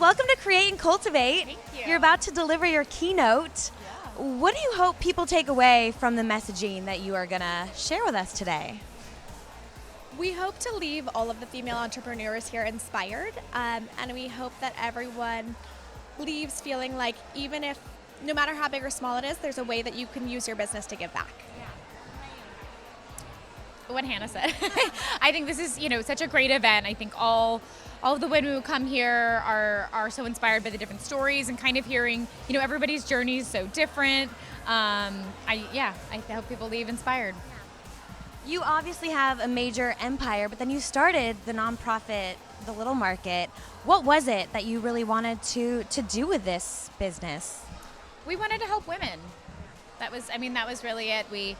welcome to Create and Cultivate. Thank you. You're about to deliver your keynote. Yeah. What do you hope people take away from the messaging that you are going to share with us today? We hope to leave all of the female entrepreneurs here inspired, and we hope that everyone leaves feeling like even if, no matter how big or small it is, there's a way that you can use your business to give back. What Hannah said. I think this is, such a great event. I think all of the women who come here are so inspired by the different stories and kind of hearing, everybody's journey is so different. I hope people leave inspired. You obviously have a major empire, but then you started the nonprofit, The Little Market. What was it that you really wanted to do with this business? We wanted to help women. That was really it. We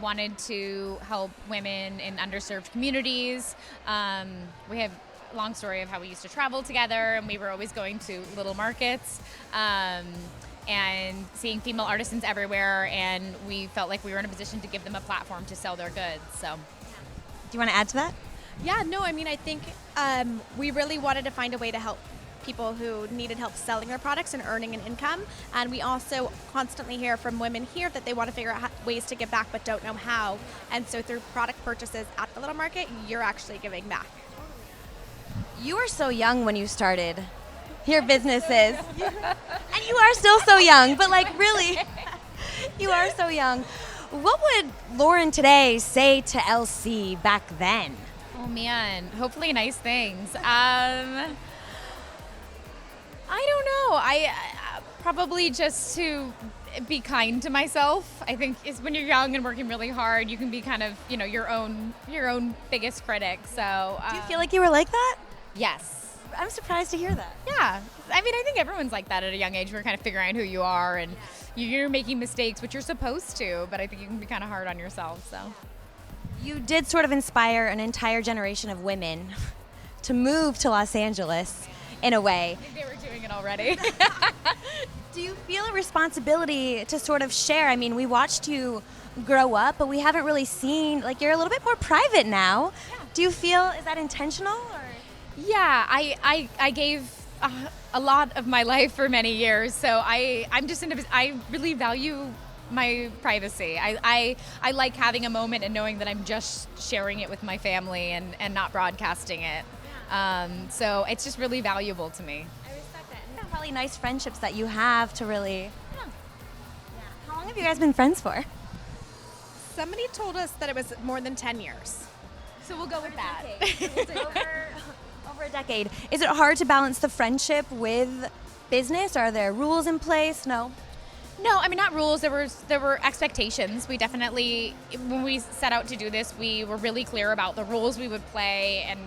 wanted to help women in underserved communities. We have a long story of how we used to travel together, and we were always going to little markets and seeing female artisans everywhere, and we felt like we were in a position to give them a platform to sell their goods. So, do you want to add to that? Yeah, no, I think we really wanted to find a way to help people who needed help selling their products and earning an income. And we also constantly hear from women here that they want to figure out ways to give back but don't know how. And so through product purchases at the Little Market, you're actually giving back. You were so young when you started your businesses. And you are still so young, but really, you are so young. What would Lauren today say to LC back then? Oh man, hopefully nice things. I don't know. I probably just to be kind to myself. I think is when you're young and working really hard, you can be kind of, your own biggest critic. So do you feel like you were like that? Yes. I'm surprised to hear that. Yeah. I think everyone's like that at a young age. We're kind of figuring out who you are, and you're making mistakes, which you're supposed to, but I think you can be kind of hard on yourself. So you did sort of inspire an entire generation of women to move to Los Angeles in a way. I think they were doing it already. Do you feel a responsibility to sort of share? We watched you grow up, but we haven't really seen, you're a little bit more private now. Yeah. Do you feel, is that intentional? Or? Yeah, I gave a lot of my life for many years, so I'm just I really value my privacy. I like having a moment and knowing that I'm just sharing it with my family and not broadcasting it. So it's just really valuable to me. I respect that. And probably nice friendships that you have to really. Yeah. How long have you guys been friends for? Somebody told us that it was more than 10 years. So we'll go with that. Over a decade. Is it hard to balance the friendship with business? Are there rules in place? No. No, not rules. There were expectations. We definitely, when we set out to do this, we were really clear about the roles we would play and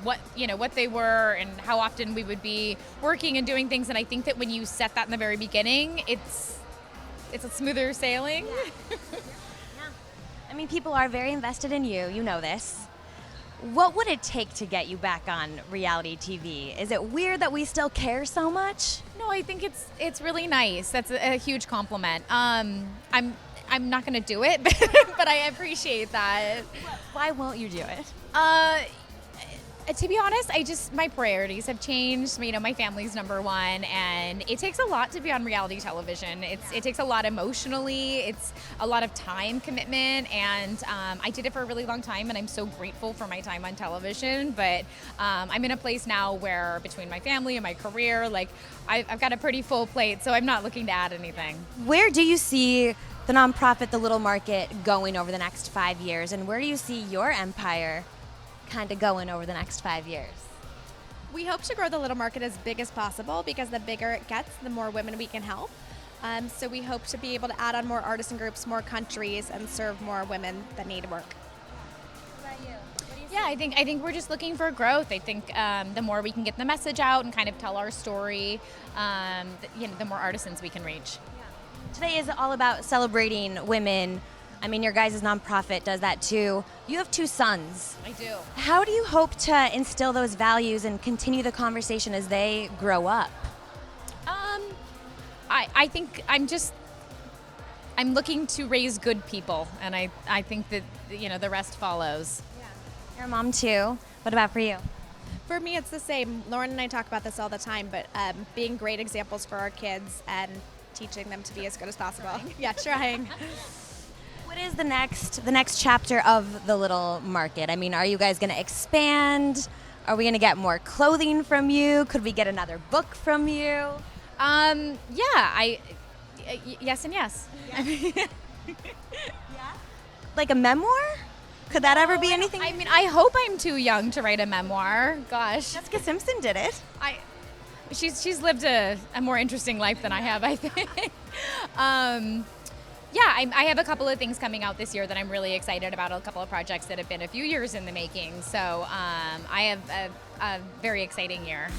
what they were and how often we would be working and doing things. And I think that when you set that in the very beginning, it's a smoother sailing. Yeah. People are very invested in you. You know this. What would it take to get you back on reality TV? Is it weird that we still care so much? No, I think it's really nice. That's a huge compliment. I'm not going to do it, but I appreciate that. Why won't you do it? To be honest, my priorities have changed. My family's number one, and it takes a lot to be on reality television. It takes a lot emotionally. It's a lot of time commitment, and I did it for a really long time, and I'm so grateful for my time on television. But I'm in a place now where between my family and my career, I've got a pretty full plate, so I'm not looking to add anything. Where do you see the nonprofit, The Little Market, going over the next 5 years, and where do you see your empire kind of going over the next 5 years? We hope to grow the Little Market as big as possible because the bigger it gets, the more women we can help. So we hope to be able to add on more artisan groups, more countries, and serve more women that need work. What about you? What do you Yeah, I think we're just looking for growth. I think the more we can get the message out and kind of tell our story, the more artisans we can reach. Yeah. Today is all about celebrating women. Your guys' nonprofit does that too. You have 2 sons. I do. How do you hope to instill those values and continue the conversation as they grow up? I think I'm looking to raise good people, and I think that the rest follows. Yeah. You're a mom too. What about for you? For me, it's the same. Lauren and I talk about this all the time, but being great examples for our kids and teaching them to be as good as possible. Yeah, trying. What is the next chapter of the little market? I mean, are you guys going to expand? Are we going to get more clothing from you? Could we get another book from you? Yes and yes. Like a memoir? Could that ever be anything? I mean, I hope I'm too young to write a memoir. Gosh. Jessica Simpson did it. She's lived a more interesting life than I have, I think. I have a couple of things coming out this year that I'm really excited about, a couple of projects that have been a few years in the making. So I have a very exciting year.